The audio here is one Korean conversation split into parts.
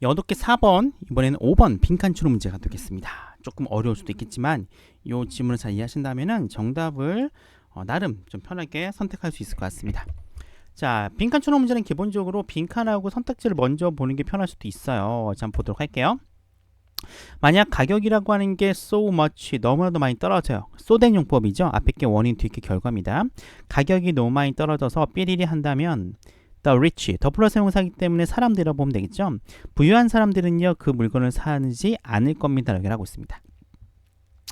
8개 4번, 이번에는 5번 빈칸 추론 문제가 되겠습니다. 조금 어려울 수도 있겠지만 이 지문을 잘 이해하신다면 정답을 나름 좀 편하게 선택할 수 있을 것 같습니다. 자, 빈칸 추론 문제는 기본적으로 빈칸하고 선택지를 먼저 보는 게 편할 수도 있어요. 자, 한번 보도록 할게요. 만약 가격이라고 하는 게 so much, 너무나도 많이 떨어져요. 쏘된 용법이죠. 앞에 게 원인, 뒤에 게 결과입니다. 가격이 너무 많이 떨어져서 삐리리 한다면 the rich, 더 플러스 형사이기 때문에 사람들이라고 보면 되겠죠. 부유한 사람들은요, 그 물건을 사지 않을 겁니다. 라고 하고 있습니다.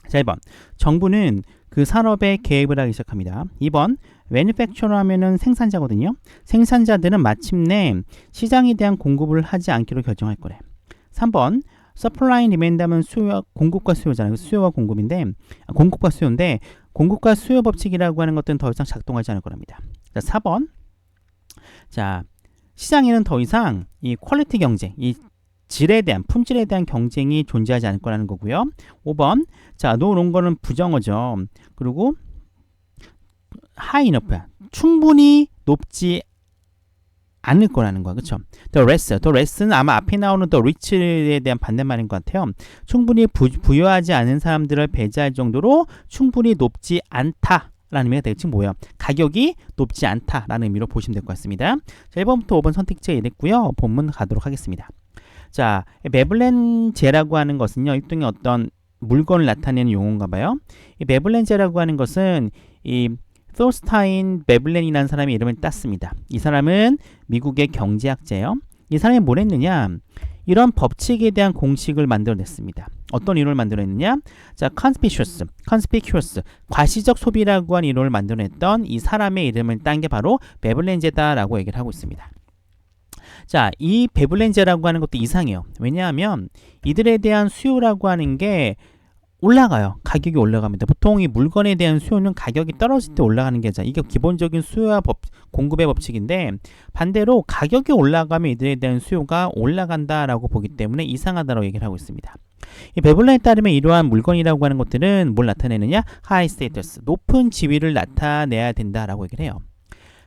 자, 1번. 정부는 그 산업에 개입을 하기 시작합니다. 2번. manufacturer 하면은 생산자거든요. 생산자들은 마침내 시장에 대한 공급을 하지 않기로 결정할 거래. 3번. supply and demand 하면 공급과 수요잖아요. 수요와 공급인데, 공급과 수요인데, 공급과 수요 법칙이라고 하는 것들은 더 이상 작동하지 않을 거랍니다. 자, 4번. 자, 시장에는 더 이상 이 퀄리티 경쟁, 이 질에 대한, 품질에 대한 경쟁이 존재하지 않을 거라는 거고요. 5번. 자, no longer는 부정어죠. 그리고 high enough야. 충분히 높지 않을 거라는 거야. 그쵸? the less는 아마 앞에 나오는 the rich에 대한 반대말인 것 같아요. 충분히 부유하지 않은 사람들을 배제할 정도로 충분히 높지 않다. 라는 의미가 되겠지. 뭐예요? 가격이 높지 않다라는 의미로 보시면 될 것 같습니다. 자, 1번부터 5번 선택지가 이랬고요. 본문 가도록 하겠습니다. 자, 메블렌제라고 하는 것은요, 일종의 어떤 물건을 나타내는 용어인가 봐요. 이 메블렌제라고 하는 것은 이 토스타인 메블렌이라는 사람의 이름을 땄습니다. 이 사람은 미국의 경제학자예요. 이 사람이 뭘 했느냐? 이런 법칙에 대한 공식을 만들어냈습니다. 어떤 이론을 만들어냈느냐? 자, conspicuous, 과시적 소비라고 하는 이론을 만들어냈던 이 사람의 이름을 딴 게 바로 베블렌제다라고 얘기를 하고 있습니다. 자, 이 베블렌제라고 하는 것도 이상해요. 왜냐하면 이들에 대한 수요라고 하는 게 올라가요. 가격이 올라갑니다. 보통 이 물건에 대한 수요는 가격이 떨어질 때 올라가는 게 이게 기본적인 수요와 공급의 법칙인데, 반대로 가격이 올라가면 이들에 대한 수요가 올라간다라고 보기 때문에 이상하다라고 얘기를 하고 있습니다. 이 베블렌에 따르면 이러한 물건이라고 하는 것들은 뭘 나타내느냐? 하이 스테이터스, 높은 지위를 나타내야 된다라고 얘기를 해요.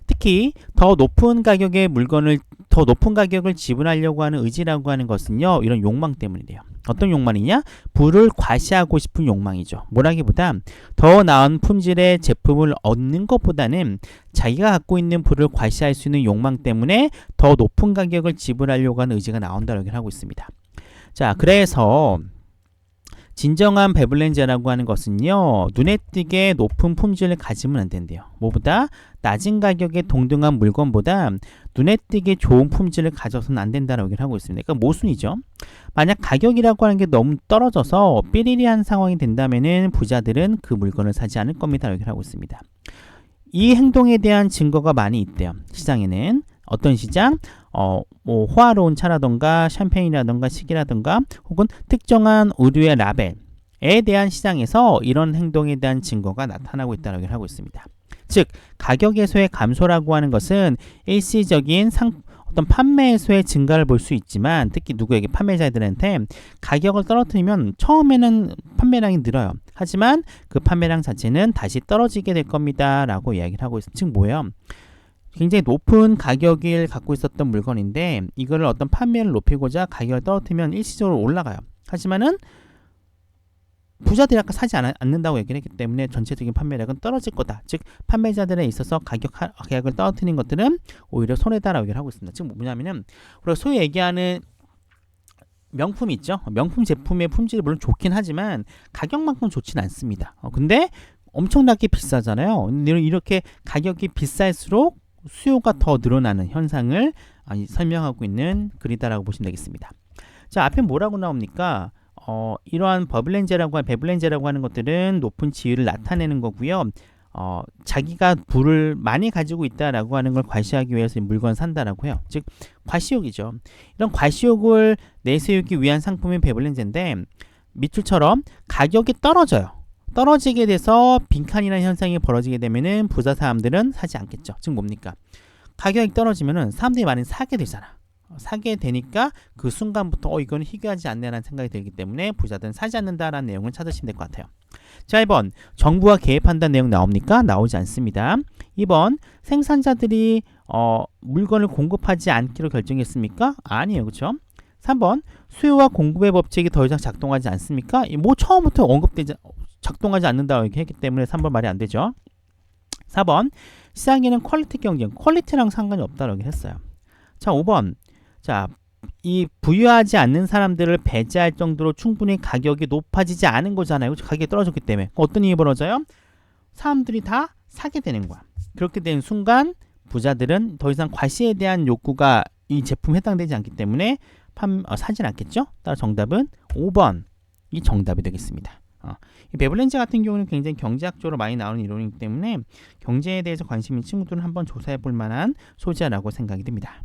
특히 더 높은 가격의 물건을, 더 높은 가격을 지불하려고 하는 의지라고 하는 것은요, 이런 욕망 때문이래요. 어떤 욕망이냐? 부를 과시하고 싶은 욕망이죠. 뭐라기보다 더 나은 품질의 제품을 얻는 것보다는 자기가 갖고 있는 부를 과시할 수 있는 욕망 때문에 더 높은 가격을 지불하려고 하는 의지가 나온다고 얘기를 하고 있습니다. 자, 그래서 진정한 베블렌제라고 하는 것은요, 눈에 띄게 높은 품질을 가지면 안 된대요. 뭐보다 낮은 가격의 동등한 물건보다 눈에 띄게 좋은 품질을 가져서는 안 된다라고 얘기를 하고 있습니다. 그러니까 모순이죠. 만약 가격이라고 하는 게 너무 떨어져서 삐리리한 상황이 된다면은 부자들은 그 물건을 사지 않을 겁니다. 라고 얘기를 하고 있습니다. 이 행동에 대한 증거가 많이 있대요. 시장에는. 어떤 시장? 뭐 호화로운 차라던가 샴페인이라던가 식이라던가 혹은 특정한 의류의 라벨에 대한 시장에서 이런 행동에 대한 증거가 나타나고 있다고 하고 있습니다. 즉, 가격에서의 감소라고 하는 것은 일시적인 어떤 판매에서의 증가를 볼 수 있지만, 특히 누구에게? 판매자들한테 가격을 떨어뜨리면 처음에는 판매량이 늘어요. 하지만 그 판매량 자체는 다시 떨어지게 될 겁니다. 라고 이야기를 하고 있어요. 즉 뭐예요? 굉장히 높은 가격을 갖고 있었던 물건인데 이거를 어떤 판매를 높이고자 가격을 떨어뜨리면 일시적으로 올라가요. 하지만은 부자들이 아까 사지 않는다고 얘기를 했기 때문에 전체적인 판매량은 떨어질 거다. 즉 판매자들에 있어서 가격을 떨어뜨리는 것들은 오히려 손해다라고 얘기를 하고 있습니다. 즉 뭐냐면은 우리가 소위 얘기하는 명품 있죠. 명품 제품의 품질이 물론 좋긴 하지만 가격만큼 좋진 않습니다. 근데 엄청나게 비싸잖아요. 이렇게 가격이 비쌀수록 수요가 더 늘어나는 현상을 설명하고 있는 글이다라고 보시면 되겠습니다. 자, 앞에 뭐라고 나옵니까? 이러한 베블렌제라고 하는 것들은 높은 지위를 나타내는 거고요. 자기가 부를 많이 가지고 있다라고 하는 걸 과시하기 위해서 물건을 산다라고 해요. 즉 과시욕이죠. 이런 과시욕을 내세우기 위한 상품이 베블렌제인데 밑줄처럼 가격이 떨어지게 돼서 빈칸이라는 현상이 벌어지게 되면은 부자 사람들은 사지 않겠죠. 즉 뭡니까? 가격이 떨어지면은 사람들이 많이 사게 되잖아. 사게 되니까 그 순간부터 이거는 희귀하지 않네라는 생각이 들기 때문에 부자들은 사지 않는다라는 내용을 찾으시면 될 것 같아요. 자, 1번 정부가 개입한다는 내용 나옵니까? 나오지 않습니다. 2번 생산자들이 물건을 공급하지 않기로 결정했습니까? 아니에요. 그렇죠? 3번 수요와 공급의 법칙이 더 이상 작동하지 않습니까? 뭐 처음부터 작동하지 않는다 이렇게 했기 때문에 3번 말이 안 되죠. 4번 시장에는 퀄리티 경쟁, 퀄리티랑 상관이 없다라고 했어요. 자, 5번 자, 이 부유하지 않는 사람들을 배제할 정도로 충분히 가격이 높아지지 않은 거잖아요. 가격이 떨어졌기 때문에 어떤 일이 벌어져요? 사람들이 다 사게 되는 거야. 그렇게 된 순간 부자들은 더 이상 과시에 대한 욕구가 이 제품에 해당되지 않기 때문에 사진 않겠죠? 따라 정답은 5번이 정답이 되겠습니다. 이 베블렌즈 같은 경우는 굉장히 경제학적으로 많이 나오는 이론이기 때문에 경제에 대해서 관심 있는 친구들은 한번 조사해 볼 만한 소재라고 생각이 듭니다.